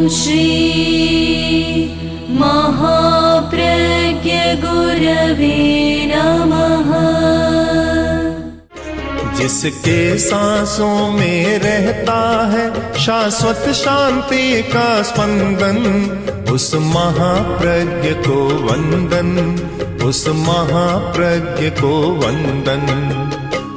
श्री महाप्रज्ञ गुरवे नमः। जिसके सांसों में रहता है शाश्वत शांति का स्पंदन, उस महाप्रज्ञ को वंदन, उस महाप्रज्ञ को वंदन।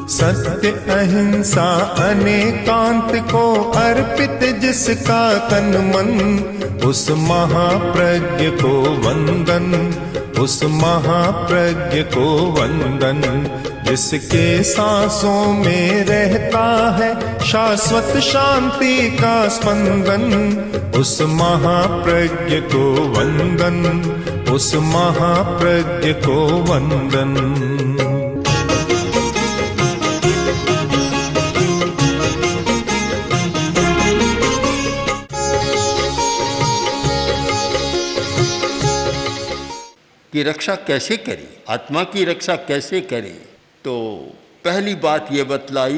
सत्य अहिंसा अनेकांत को अर्पित जिसका तन मन, उस महाप्रज्ञ को वंदन, उस महाप्रज्ञ को वंदन। जिसके सांसों में रहता है शाश्वत शांति का स्पंदन, उस महाप्रज्ञ को वंदन, उस महाप्रज्ञ को वंदन। की रक्षा कैसे करें, आत्मा की रक्षा कैसे करें? तो पहली बात ये बतलाई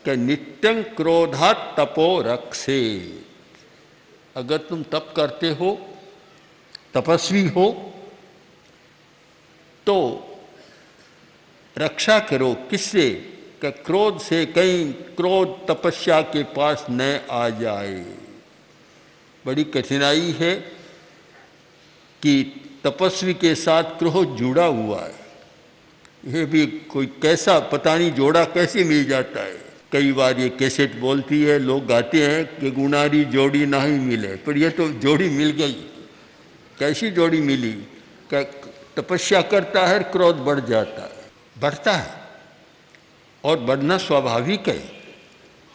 कि नित्यं क्रोधात् तपो रक्षेत्। अगर तुम तप करते हो, तपस्वी हो, तो रक्षा करो। किससे? कि क्रोध से, कहीं क्रोध तपस्या के पास न आ जाए। बड़ी कठिनाई है कि तपस्वी के साथ क्रोध जुड़ा हुआ है। यह भी कोई कैसा पता नहीं जोड़ा कैसे मिल जाता है। कई बार ये कैसेट बोलती है, लोग गाते हैं कि गुनारी जोड़ी ना ही मिले, पर यह तो जोड़ी मिल गई। कैसी जोड़ी मिली? कि तपस्या करता है, क्रोध बढ़ जाता है, बढ़ता है, और बढ़ना स्वाभाविक है,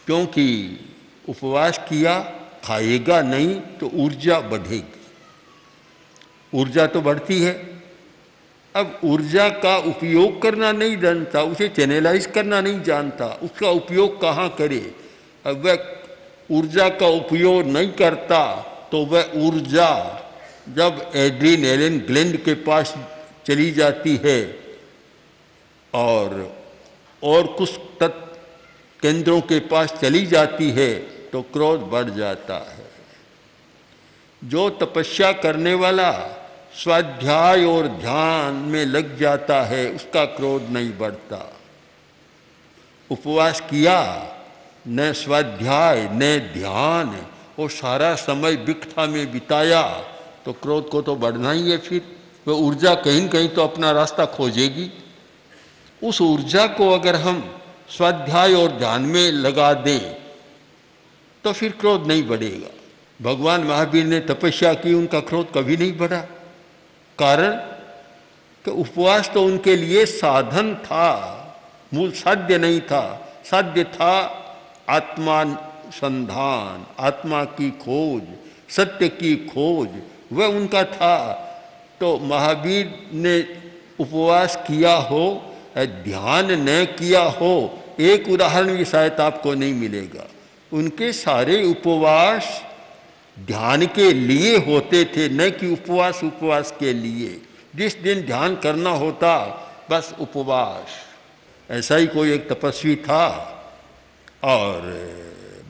क्योंकि उपवास किया, खाएगा नहीं तो ऊर्जा बढ़ेगी। ऊर्जा तो बढ़ती है। अब ऊर्जा का उपयोग करना नहीं जानता, उसे चैनलाइज करना नहीं जानता, उसका उपयोग कहाँ करे? अब वह ऊर्जा का उपयोग नहीं करता तो वह ऊर्जा जब एड्रेनालिन ग्लैंड के पास चली जाती है और कुछ तत्व केंद्रों के पास चली जाती है तो क्रोध बढ़ जाता है। जो तपस्या करने वाला स्वाध्याय और ध्यान में लग जाता है, उसका क्रोध नहीं बढ़ता। उपवास किया, न स्वाध्याय न ध्यान, वो सारा समय विकथा में बिताया, तो क्रोध को तो बढ़ना ही है। फिर वह ऊर्जा कहीं न कहीं तो अपना रास्ता खोजेगी। उस ऊर्जा को अगर हम स्वाध्याय और ध्यान में लगा दें तो फिर क्रोध नहीं बढ़ेगा। भगवान महावीर ने तपस्या की, उनका क्रोध कभी नहीं बढ़ा। कारण कि उपवास तो उनके लिए साधन था, मूल साध्य नहीं था। साध्य था आत्मानुसंधान, आत्मा की खोज, सत्य की खोज, वह उनका था। तो महावीर ने उपवास किया हो, ध्यान न किया हो, एक उदाहरण भी शायद आपको नहीं मिलेगा। उनके सारे उपवास ध्यान के लिए होते थे, न कि उपवास के लिए। जिस दिन ध्यान करना होता बस उपवास। ऐसा ही कोई एक तपस्वी था और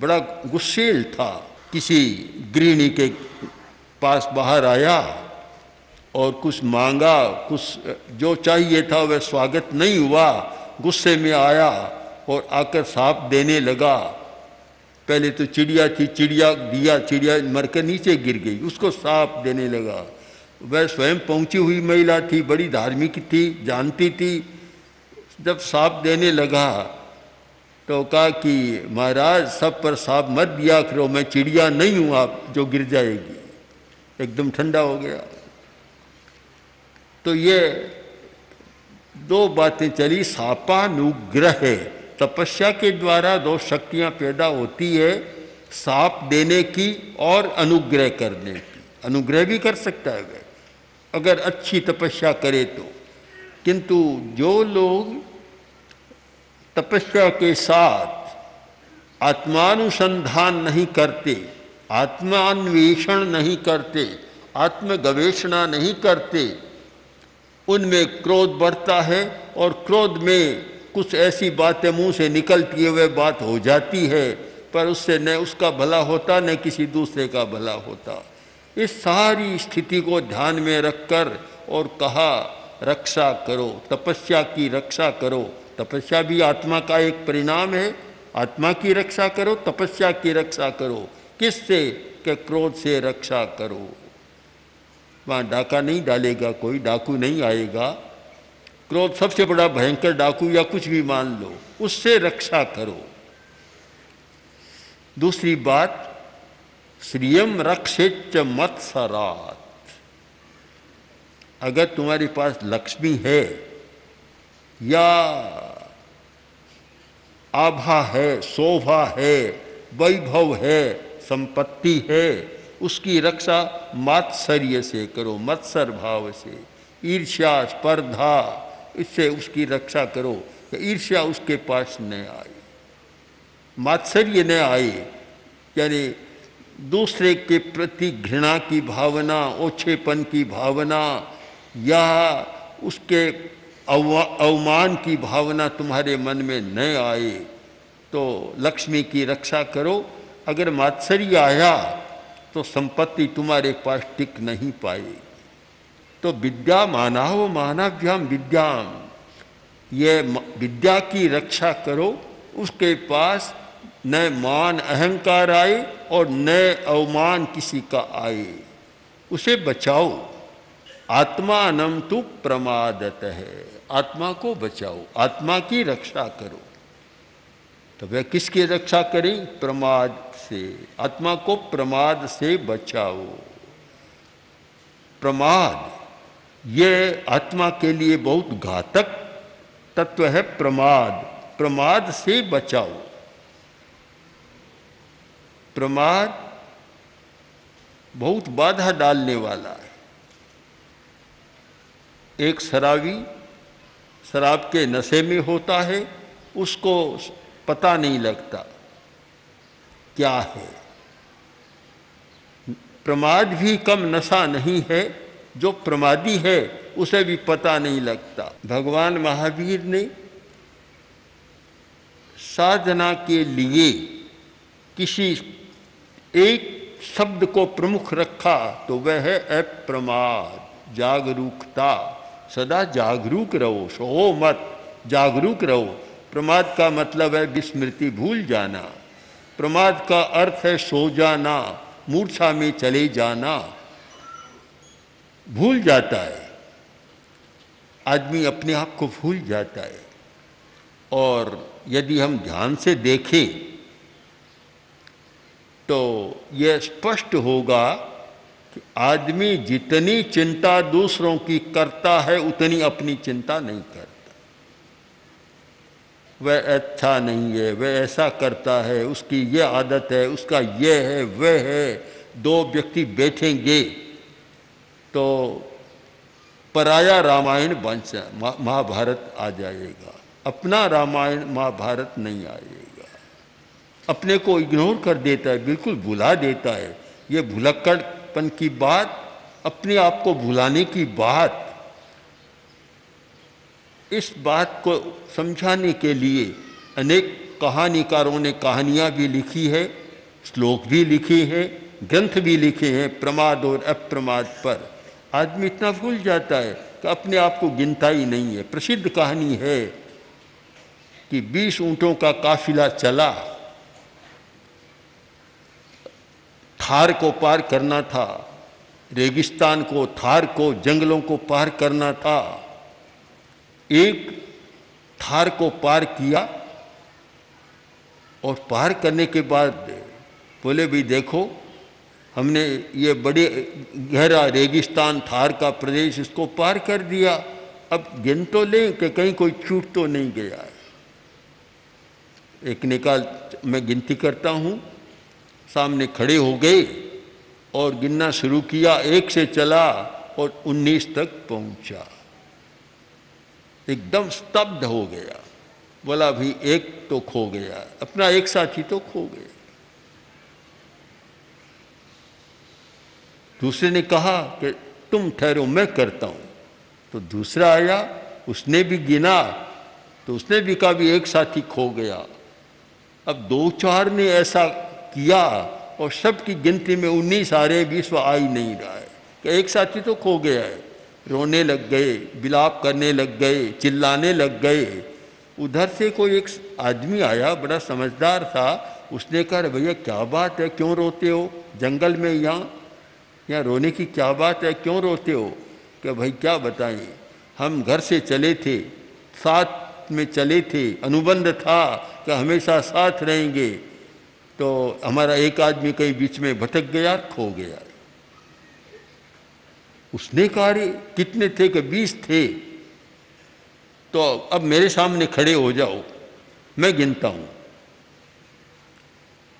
बड़ा गुस्सेल था। किसी गृहिणी के पास बाहर आया और कुछ मांगा, कुछ जो चाहिए था वह स्वागत नहीं हुआ। गुस्से में आया और आकर साप देने लगा। पहले तो चिड़िया थी, चिड़िया दिया, चिड़िया मर कर नीचे गिर गई, उसको सांप देने लगा। वह स्वयं पहुंची हुई महिला थी, बड़ी धार्मिक थी, जानती थी। जब सांप देने लगा तो कहा कि महाराज सब पर सांप मत दिया करो, मैं चिड़िया नहीं हूँ आप जो गिर जाएगी। एकदम ठंडा हो गया। तो ये दो बातें चली। सापानुग्रह है, तपस्या के द्वारा दो शक्तियां पैदा होती है, साप देने की और अनुग्रह करने की। अनुग्रह भी कर सकता है वह अगर अच्छी तपस्या करे तो। किंतु जो लोग तपस्या के साथ आत्मानुसंधान नहीं करते, आत्मान्वेषण नहीं करते, आत्मगवेषणा नहीं करते, उनमें क्रोध बढ़ता है और क्रोध में कुछ ऐसी बातें मुंह से निकलती है, वह बात हो जाती है पर उससे न उसका भला होता न किसी दूसरे का भला होता। इस सारी स्थिति को ध्यान में रखकर और कहा रक्षा करो, तपस्या की रक्षा करो। तपस्या भी आत्मा का एक परिणाम है। आत्मा की रक्षा करो, तपस्या की रक्षा करो। किससे? कि क्रोध से रक्षा करो। वहाँ डाका नहीं डालेगा कोई, डाकू नहीं आएगा। क्रोध सबसे बड़ा भयंकर डाकू या कुछ भी मान लो, उससे रक्षा करो। दूसरी बात, श्रियम रक्षेच मत्सरात्। अगर तुम्हारे पास लक्ष्मी है या आभा है, शोभा है, वैभव है, संपत्ति है, उसकी रक्षा मात्सर्य से करो, मत्सर भाव से। ईर्ष्या, स्पर्धा, इससे उसकी रक्षा करो कि ईर्ष्या उसके पास न आए, मात्सर्य न आए, यानी दूसरे के प्रति घृणा की भावना, ओछेपन की भावना या उसके अवमान की भावना तुम्हारे मन में न आए। तो लक्ष्मी की रक्षा करो। अगर मात्सर्य आया तो संपत्ति तुम्हारे पास टिक नहीं पाएगी। तो विद्या मानाहो मानाभ्याम विद्याम, ये विद्या की रक्षा करो, उसके पास न मान अहंकार आए और न अवमान किसी का आए, उसे बचाओ। आत्मानं तु प्रमादतः है, आत्मा को बचाओ, आत्मा की रक्षा करो। तो वह किसकी रक्षा करें? प्रमाद से। आत्मा को प्रमाद से बचाओ। प्रमाद ये आत्मा के लिए बहुत घातक तत्व है। प्रमाद, प्रमाद से बचाओ। प्रमाद बहुत बाधा डालने वाला है। एक शराबी शराब के नशे में होता है, उसको पता नहीं लगता क्या है। प्रमाद भी कम नशा नहीं है, जो प्रमादी है उसे भी पता नहीं लगता। भगवान महावीर ने साधना के लिए किसी एक शब्द को प्रमुख रखा तो वह है अप्रमाद, जागरूकता। सदा जागरूक रहो, सोओ मत, जागरूक रहो। प्रमाद का मतलब है विस्मृति, भूल जाना। प्रमाद का अर्थ है सो जाना, मूर्छा में चले जाना, भूल जाता है आदमी, अपने आप को भूल जाता है। और यदि हम ध्यान से देखें तो यह स्पष्ट होगा कि आदमी जितनी चिंता दूसरों की करता है उतनी अपनी चिंता नहीं करता। वह अच्छा नहीं है, वह ऐसा करता है, उसकी ये आदत है, उसका ये है, वह है। दो व्यक्ति बैठेंगे तो पराया रामायण बन महाभारत आ जाएगा, अपना रामायण महाभारत नहीं आएगा। अपने को इग्नोर कर देता है, बिल्कुल भुला देता है। ये भुलक्कड़पन की बात, अपने आप को भुलाने की बात, इस बात को समझाने के लिए अनेक कहानीकारों ने कहानियाँ भी लिखी है, श्लोक भी लिखे हैं, ग्रंथ भी लिखे हैं प्रमाद और अप्रमाद पर। आदमी इतना भूल जाता है कि अपने आप को गिनता ही नहीं है। प्रसिद्ध कहानी है कि 20 ऊँटों का काफिला चला, थार को पार करना था, रेगिस्तान को, थार को, जंगलों को पार करना था। एक थार को पार किया और पार करने के बाद बोले भी देखो, हमने ये बड़े गहरा रेगिस्तान थार का प्रदेश इसको पार कर दिया, अब गिन तो लें कि कहीं कोई छूट तो नहीं गया है। एक निकाल, मैं गिनती करता हूँ, सामने खड़े हो गए और गिनना शुरू किया। 1 से चला और 19 तक पहुँचा। एकदम स्तब्ध हो गया, बोला भी एक तो खो गया, अपना एक साथी तो खो गया। दूसरे ने कहा कि तुम ठहरो, मैं करता हूँ। तो दूसरा आया, उसने भी गिना तो उसने भी कहा भी एक साथी खो गया। अब 2-4 ने ऐसा किया और सबकी गिनती में 19 आ रहे, 20 आ ही नहीं रहा है कि एक साथी तो खो गया है। रोने लग गए, बिलाप करने लग गए, चिल्लाने लग गए। उधर से कोई एक आदमी आया, बड़ा समझदार था। उसने कहा, भैया क्या बात है, क्यों रोते हो जंगल में, यहाँ रोने की क्या बात है, क्यों रोते हो? कि भाई क्या बताएं, हम घर से चले थे, साथ में चले थे, अनुबंध था कि हमेशा साथ रहेंगे, तो हमारा एक आदमी कहीं बीच में भटक गया, खो गया। उसने कहा, रे कितने थे? कि 20 थे। तो अब मेरे सामने खड़े हो जाओ, मैं गिनता हूं।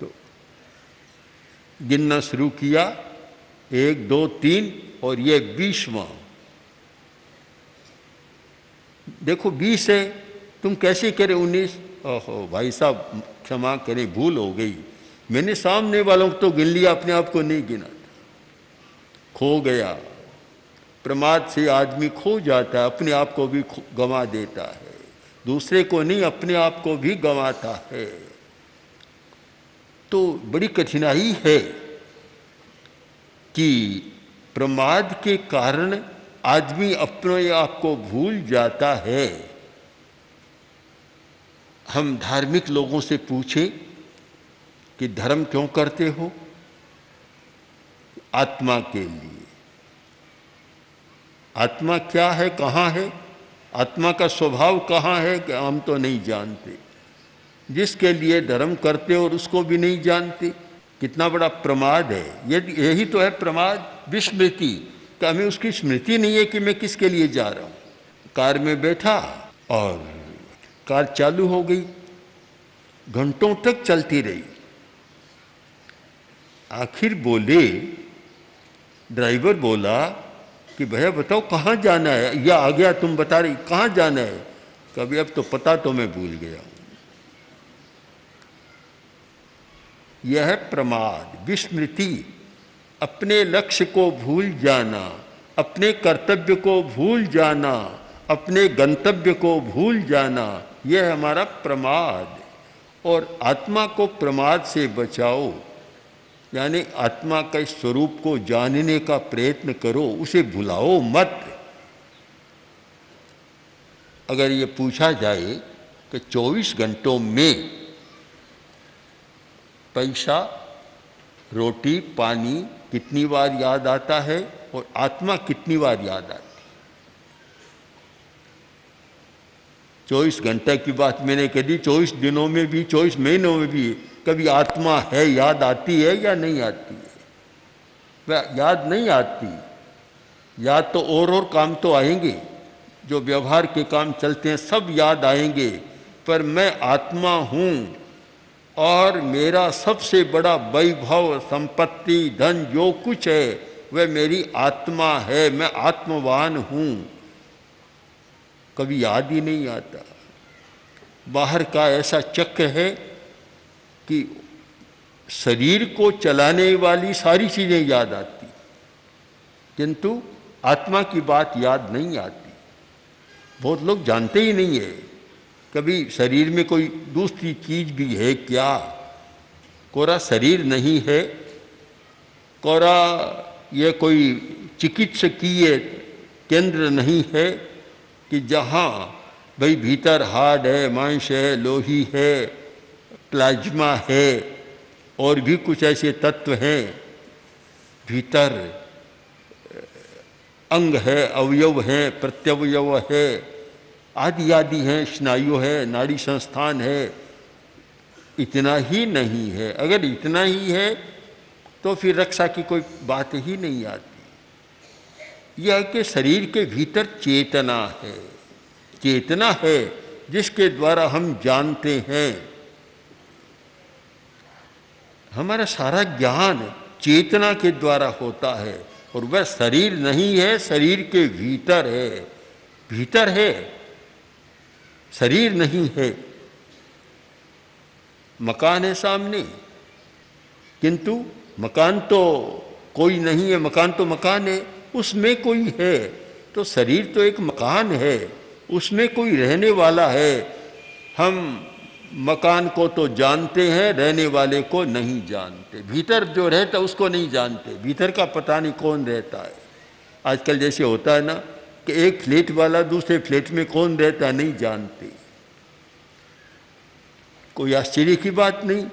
तो गिनना शुरू किया, 1 2 3 और ये 20वां। देखो 20 है, तुम कैसे करे 19? ओहो भाई साहब क्षमा करें, भूल हो गई, मैंने सामने वालों को तो गिन लिया, अपने आप को नहीं गिना। खो गया। प्रमाद से आदमी खो जाता है, अपने आप को भी गंवा देता है, दूसरे को नहीं अपने आप को भी गंवाता है। तो बड़ी कठिनाई है कि प्रमाद के कारण आदमी अपने आप को भूल जाता है। हम धार्मिक लोगों से पूछें कि धर्म क्यों करते हो? आत्मा के लिए। आत्मा क्या है, कहाँ है? आत्मा का स्वभाव कहाँ है कि हम तो नहीं जानते। जिसके लिए धर्म करते हो और उसको भी नहीं जानते, कितना बड़ा प्रमाद है। यही तो है प्रमाद, विस्मृति, कि हमें उसकी स्मृति नहीं है कि मैं किसके लिए जा रहा हूँ। कार में बैठा और कार चालू हो गई, घंटों तक चलती रही। आखिर बोले, ड्राइवर बोला कि भैया बताओ कहाँ जाना है? या आ गया तुम बता रही, कहाँ जाना है? कभी अब तो पता तो मैं भूल गया हूँ। यह है प्रमाद, विस्मृति, अपने लक्ष्य को भूल जाना, अपने कर्तव्य को भूल जाना, अपने गंतव्य को भूल जाना, यह है हमारा प्रमाद। और आत्मा को प्रमाद से बचाओ, यानी आत्मा के स्वरूप को जानने का प्रयत्न करो, उसे भुलाओ मत। अगर ये पूछा जाए कि 24 घंटों में पैसा, रोटी, पानी कितनी बार याद आता है और आत्मा कितनी बार याद आती है? 24 घंटे की बात मैंने कह दी, 24 दिनों में भी, 24 महीनों में भी कभी आत्मा है, याद आती है या नहीं आती है? वह याद नहीं आती। याद तो और काम तो आएंगे, जो व्यवहार के काम चलते हैं सब याद आएंगे, पर मैं आत्मा हूँ और मेरा सबसे बड़ा वैभव, संपत्ति, धन जो कुछ है वह मेरी आत्मा है, मैं आत्मवान हूँ। कभी याद ही नहीं आता। बाहर का ऐसा चक्र है कि शरीर को चलाने वाली सारी चीज़ें याद आती, किंतु आत्मा की बात याद नहीं आती। बहुत लोग जानते ही नहीं है कभी शरीर में कोई दूसरी चीज़ भी है क्या। कोरा शरीर नहीं है, कोरा ये कोई चिकित्सकीय केंद्र नहीं है कि जहाँ भाई भीतर हार्ड है, मांस है, लोही है, प्लाज्मा है और भी कुछ ऐसे तत्व हैं, भीतर अंग है, अवयव हैं, प्रत्यवयव है, आदि आदि हैं, स्नायु है, नाड़ी संस्थान है। इतना ही नहीं है। अगर इतना ही है तो फिर रक्षा की कोई बात ही नहीं आती। यह कि शरीर के भीतर चेतना है, चेतना है जिसके द्वारा हम जानते हैं। हमारा सारा ज्ञान चेतना के द्वारा होता है और वह शरीर नहीं है, शरीर के भीतर है। भीतर है, शरीर नहीं है। मकान है सामने, किंतु मकान तो कोई नहीं है, मकान तो मकान है, उसमें कोई है। तो शरीर तो एक मकान है, उसमें कोई रहने वाला है। हम मकान को तो जानते हैं, रहने वाले को नहीं जानते। भीतर जो रहता उसको नहीं जानते, भीतर का पता नहीं कौन रहता है। आजकल जैसे होता है ना कि एक फ्लैट वाला दूसरे फ्लैट में कौन रहता है नहीं जानते। कोई आश्चर्य की बात नहीं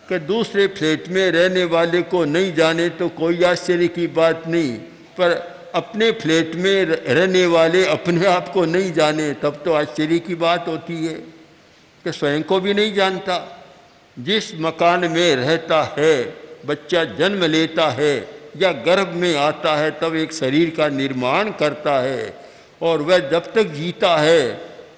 कि दूसरे फ्लैट में रहने वाले को नहीं जाने तो कोई आश्चर्य की बात नहीं, पर अपने फ्लैट में रहने वाले अपने आप को नहीं जाने तब तो आश्चर्य की बात होती है कि स्वयं को भी नहीं जानता। जिस मकान में रहता है, बच्चा जन्म लेता है या गर्भ में आता है तब एक शरीर का निर्माण करता है, और वह जब तक जीता है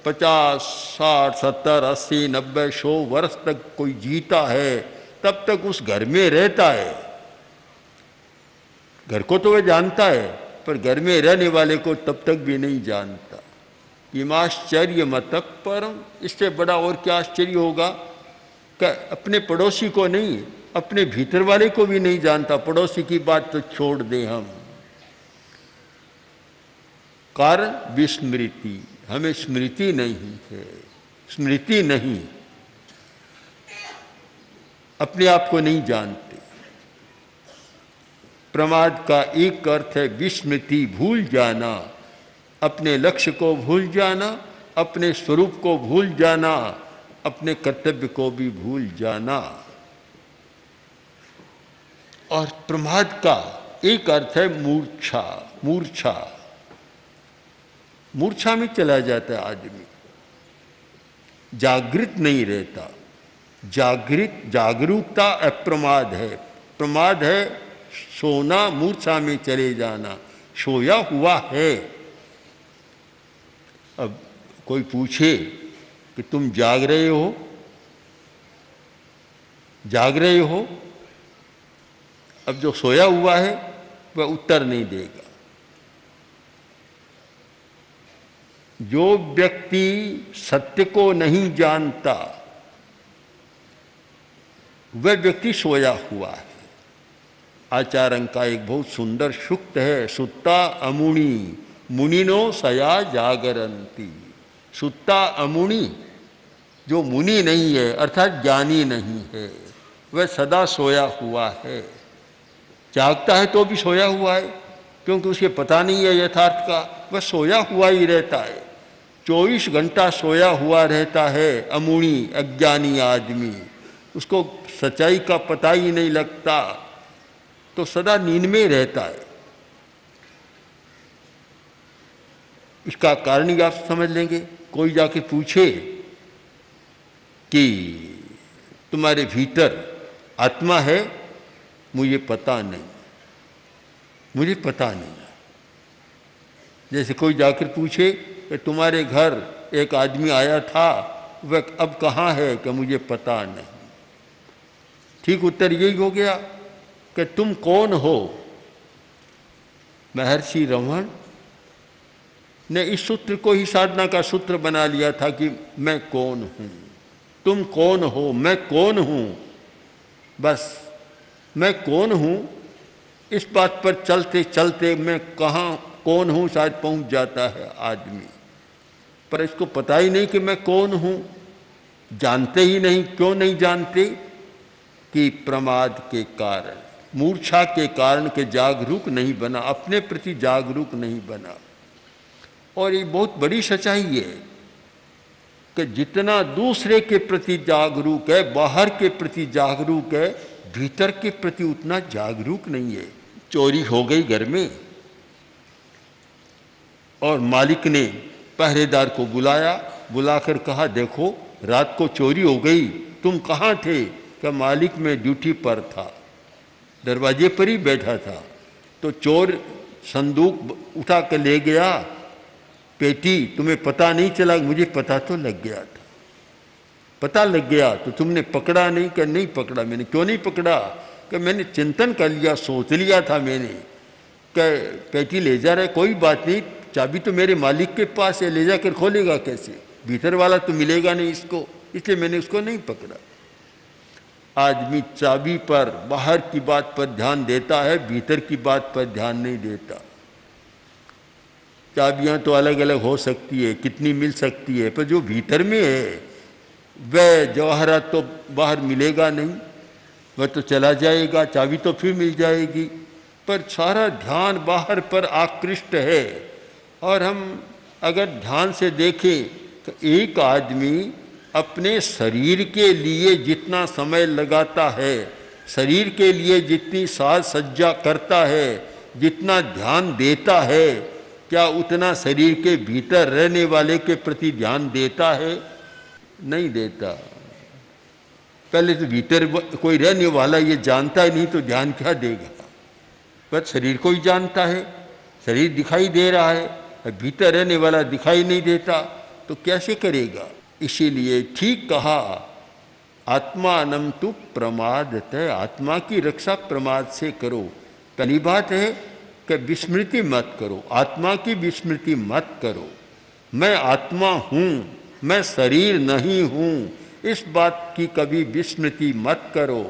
50, 60, 70, 80, 90, 100 वर्ष तक कोई जीता है तब तक उस घर में रहता है। घर को तो वह जानता है पर घर में रहने वाले को तब तक भी नहीं जानता। इमाश्चर्य मतः परम, इससे बड़ा और क्या आश्चर्य होगा कि अपने पड़ोसी को नहीं, अपने भीतर वाले को भी नहीं जानता। पड़ोसी की बात तो छोड़ दें हम। कारण विस्मृति, हमें स्मृति नहीं है, स्मृति नहीं, अपने आप को नहीं जानते। प्रमाद का एक अर्थ है विस्मृति, भूल जाना, अपने लक्ष्य को भूल जाना, अपने स्वरूप को भूल जाना, अपने कर्तव्य को भी भूल जाना। और प्रमाद का एक अर्थ है मूर्छा, मूर्छा, मूर्छा में चला जाता है आदमी, जागृत नहीं रहता। जागरूकता अप्रमाद है, प्रमाद है सोना, मूर्छा में चले जाना, सोया हुआ है। अब कोई पूछे कि तुम जाग रहे हो, जाग रहे हो, अब जो सोया हुआ है वह उत्तर नहीं देगा। जो व्यक्ति सत्य को नहीं जानता वह व्यक्ति सोया हुआ है। आचार्य का एक बहुत सुंदर सूक्त है, सुत्ता अमुनि मुनिनो सया जागरंती। सुत्ता अमुनि, जो मुनि नहीं है अर्थात ज्ञानी नहीं है, वह सदा सोया हुआ है। जागता है तो भी सोया हुआ है क्योंकि उसे पता नहीं है यथार्थ का, वह सोया हुआ ही रहता है। 24 घंटा सोया हुआ रहता है अमुनि, अज्ञानी आदमी, उसको सच्चाई का पता ही नहीं लगता, तो सदा नींद में रहता है। इसका कारण ही आप समझ लेंगे। कोई जाके पूछे कि तुम्हारे भीतर आत्मा है, मुझे पता नहीं, मुझे पता नहीं। जैसे कोई जाकर पूछे कि तुम्हारे घर एक आदमी आया था, वह अब कहाँ है, कि मुझे पता नहीं। ठीक उत्तर यही हो गया कि तुम कौन हो। महर्षि रमण ने इस सूत्र को ही साधना का सूत्र बना लिया था कि मैं कौन हूँ, तुम कौन हो, मैं कौन हूँ। बस मैं कौन हूँ, इस बात पर चलते चलते मैं कहाँ कौन हूँ शायद पहुँच जाता है आदमी, पर इसको पता ही नहीं कि मैं कौन हूँ। जानते ही नहीं। क्यों नहीं जानते? कि प्रमाद के कारण, मूर्छा के कारण के जागरूक नहीं बना, अपने प्रति जागरूक नहीं बना। और ये बहुत बड़ी सच्चाई है कि जितना दूसरे के प्रति जागरूक है, बाहर के प्रति जागरूक है, भीतर के प्रति उतना जागरूक नहीं है। चोरी हो गई घर में और मालिक ने पहरेदार को बुलाया, बुलाकर कहा देखो रात को चोरी हो गई, तुम कहाँ थे? कि मालिक में ड्यूटी पर था, दरवाजे पर ही बैठा था। तो चोर संदूक उठा कर ले गया, पेटी, तुम्हें पता नहीं चला? मुझे पता तो लग गया था, पता लग गया। तो तुमने पकड़ा नहीं? कि नहीं पकड़ा मैंने। क्यों नहीं पकड़ा? कि मैंने चिंतन कर लिया, सोच लिया था मैंने कि पेटी ले जा रहा है, कोई बात नहीं, चाबी तो मेरे मालिक के पास है, ले जाकर खोलेगा कैसे, भीतर वाला तो मिलेगा नहीं इसको, इसलिए मैंने उसको नहीं पकड़ा। आदमी चाबी पर, बाहर की बात पर ध्यान देता है, भीतर की बात पर ध्यान नहीं देता। चाबियां तो अलग अलग हो सकती है, कितनी मिल सकती है, पर जो भीतर में है वह जवाहरात तो बाहर मिलेगा नहीं, वह तो चला जाएगा, चाबी तो फिर मिल जाएगी, पर सारा ध्यान बाहर पर आकृष्ट है। और हम अगर ध्यान से देखें तो एक आदमी अपने शरीर के लिए जितना समय लगाता है, शरीर के लिए जितनी साज सज्जा करता है, जितना ध्यान देता है, क्या उतना शरीर के भीतर रहने वाले के प्रति ध्यान देता है? नहीं देता। पहले तो भीतर कोई रहने वाला ये जानता ही नहीं तो ध्यान क्या देगा? बस शरीर को ही जानता है, शरीर दिखाई दे रहा है, भीतर रहने वाला दिखाई नहीं देता, तो कैसे करेगा? इसीलिए ठीक कहा, आत्मानं तु प्रमादतः, आत्मा की रक्षा प्रमाद से करो। पहली बात है कि विस्मृति मत करो, आत्मा की विस्मृति मत करो। मैं आत्मा हूँ, मैं शरीर नहीं हूँ, इस बात की कभी विस्मृति मत करो।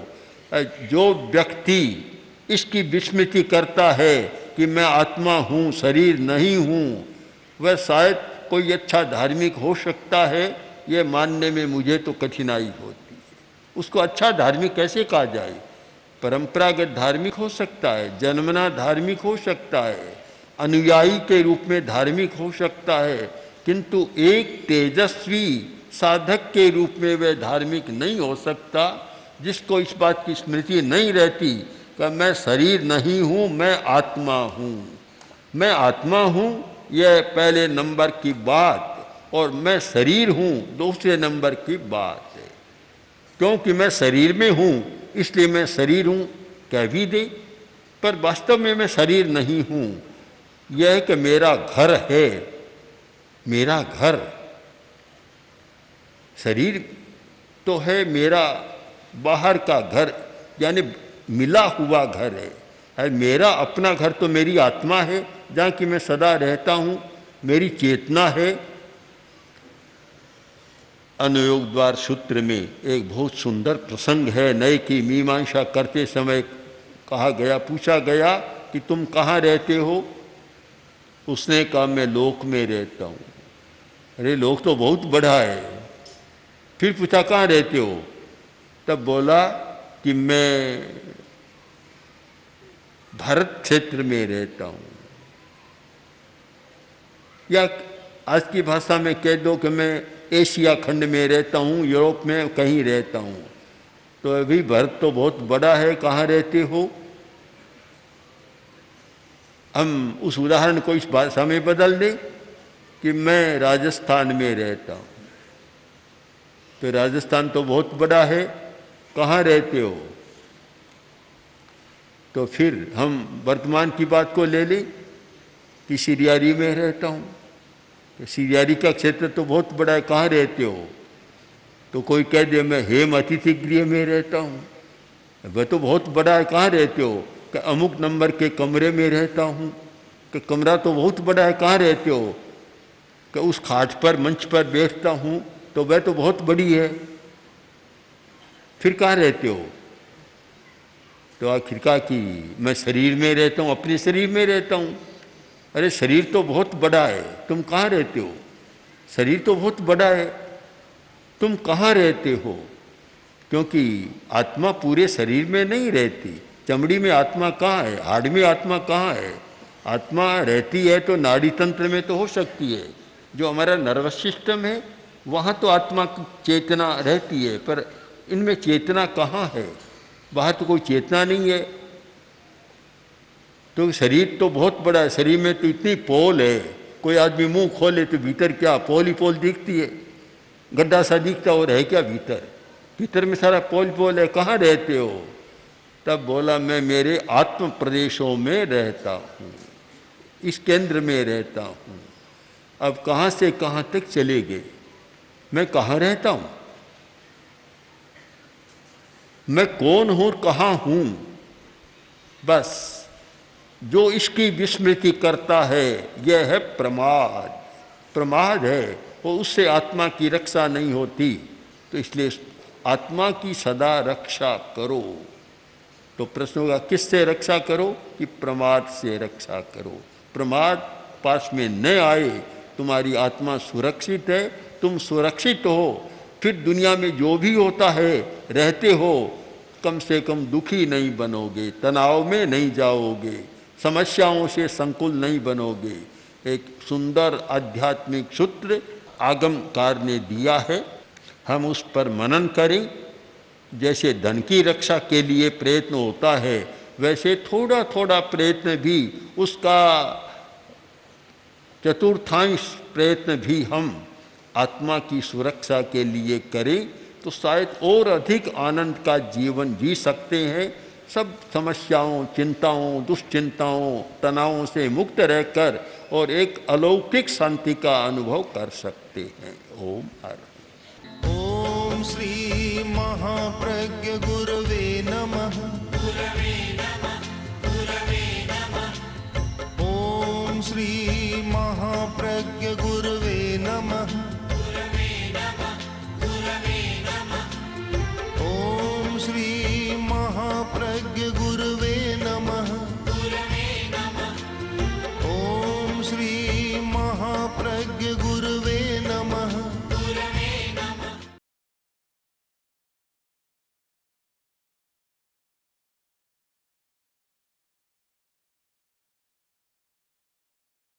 जो व्यक्ति इसकी विस्मृति करता है कि मैं आत्मा हूँ, शरीर नहीं हूँ, वह शायद कोई अच्छा धार्मिक हो सकता है, ये मानने में मुझे तो कठिनाई होती है। उसको अच्छा धार्मिक कैसे कहा जाए? परंपरागत धार्मिक हो सकता है, जन्मना धार्मिक हो सकता है, अनुयायी के रूप में धार्मिक हो सकता है, किंतु एक तेजस्वी साधक के रूप में वह धार्मिक नहीं हो सकता जिसको इस बात की स्मृति नहीं रहती कि मैं शरीर नहीं हूँ, मैं आत्मा हूँ। मैं आत्मा हूँ यह पहले नंबर की बात, और मैं शरीर हूँ दूसरे नंबर की बात है। क्योंकि मैं शरीर में हूँ इसलिए मैं शरीर हूँ कह भी दे, पर वास्तव में मैं शरीर नहीं हूँ। यह है कि मेरा घर है, मेरा घर, शरीर तो है मेरा बाहर का घर, यानी मिला हुआ घर है। मेरा अपना घर तो मेरी आत्मा है जहाँ की मैं सदा रहता हूँ, मेरी चेतना है। अनुयोग द्वार सूत्र में एक बहुत सुंदर प्रसंग है। नए की मीमांसा करते समय कहा गया, पूछा गया कि तुम कहाँ रहते हो? उसने कहा मैं लोक में रहता हूँ। अरे लोक तो बहुत बड़ा है। फिर पूछा कहाँ रहते हो? तब बोला कि मैं भारत क्षेत्र में रहता हूँ, या आज की भाषा में कह दो कि मैं एशिया खंड में रहता हूँ, यूरोप में कहीं रहता हूँ। तो अभी भारत तो बहुत बड़ा है, कहाँ रहते हो? हम उस उदाहरण को इस भाषा में बदल दें कि मैं राजस्थान में रहता हूँ। तो राजस्थान तो बहुत बड़ा है, कहाँ रहते हो? तो फिर हम वर्तमान की बात को ले लें कि सिरियारी में रहता हूँ। तो सिरियारी का क्षेत्र तो बहुत बड़ा है, कहाँ रहते हो? तो कोई कह दे मैं हेम अतिथि गृह में रहता हूँ। वह तो बहुत बड़ा है, कहाँ रहते हो? कि अमुक नंबर के कमरे में रहता हूँ। कि कमरा तो बहुत बड़ा है, कहाँ रहते हो? कि उस खाट पर मंच पर बैठता हूँ, तो वह तो बहुत बड़ी है। फिर कहाँ रहते हो? तो आखिर कहा कि मैं शरीर में रहता हूँ, अपने शरीर में रहता हूँ। अरे शरीर तो बहुत बड़ा है, तुम कहाँ रहते हो? शरीर तो बहुत बड़ा है, तुम कहाँ रहते हो? क्योंकि आत्मा पूरे शरीर में नहीं रहती। चमड़ी में आत्मा कहाँ है? हाड़ में आत्मा कहाँ है? आत्मा रहती है तो नाड़ी तंत्र में तो हो सकती है, जो हमारा नर्वस सिस्टम है वहाँ तो आत्मा की चेतना रहती है, पर इनमें चेतना कहाँ है? बाहर तो कोई चेतना नहीं है। तो शरीर तो बहुत बड़ा है, शरीर में तो इतनी पोल है, कोई आदमी मुंह खोले तो भीतर क्या पोल ही पोल दिखती है, गड्ढा सा दिखता और है क्या भीतर? भीतर में सारा पोल पोल है। कहाँ रहते हो? तब बोला मैं मेरे आत्म प्रदेशों में रहता हूँ, इस केंद्र में रहता हूँ। अब कहाँ से कहाँ तक चले गए? मैं कहाँ रहता हूँ, मैं कौन हूँ, कहाँ हूँ? बस जो इसकी विस्मृति करता है यह है प्रमाद। प्रमाद है वो, उससे आत्मा की रक्षा नहीं होती। तो इसलिए आत्मा की सदा रक्षा करो। तो प्रश्न होगा किससे रक्षा करो? कि प्रमाद से रक्षा करो। प्रमाद पास में न आए, तुम्हारी आत्मा सुरक्षित है, तुम सुरक्षित हो। फिर दुनिया में जो भी होता है रहते हो, कम से कम दुखी नहीं बनोगे, तनाव में नहीं जाओगे, समस्याओं से संकुल नहीं बनोगे। एक सुंदर आध्यात्मिक सूत्र आगमकार ने दिया है, हम उस पर मनन करें। जैसे धन की रक्षा के लिए प्रयत्न होता है, वैसे थोड़ा थोड़ा प्रयत्न भी, उसका चतुर्थांश प्रयत्न भी हम आत्मा की सुरक्षा के लिए करें, तो शायद और अधिक आनंद का जीवन जी सकते हैं। सब समस्याओं, चिंताओं, दुश्चिंताओं, तनावों से मुक्त रहकर और एक अलौकिक शांति का अनुभव कर सकते हैं। ओम हर। ओम श्री महाप्रज्ञ गुरवे नमः। ओम श्री महाप्रज्ञ गुरवे नमः। ओम श्री महाप्रज्ञ गुरवे नमः। ओम श्री महाप्रज्ञ गुरवे नमः।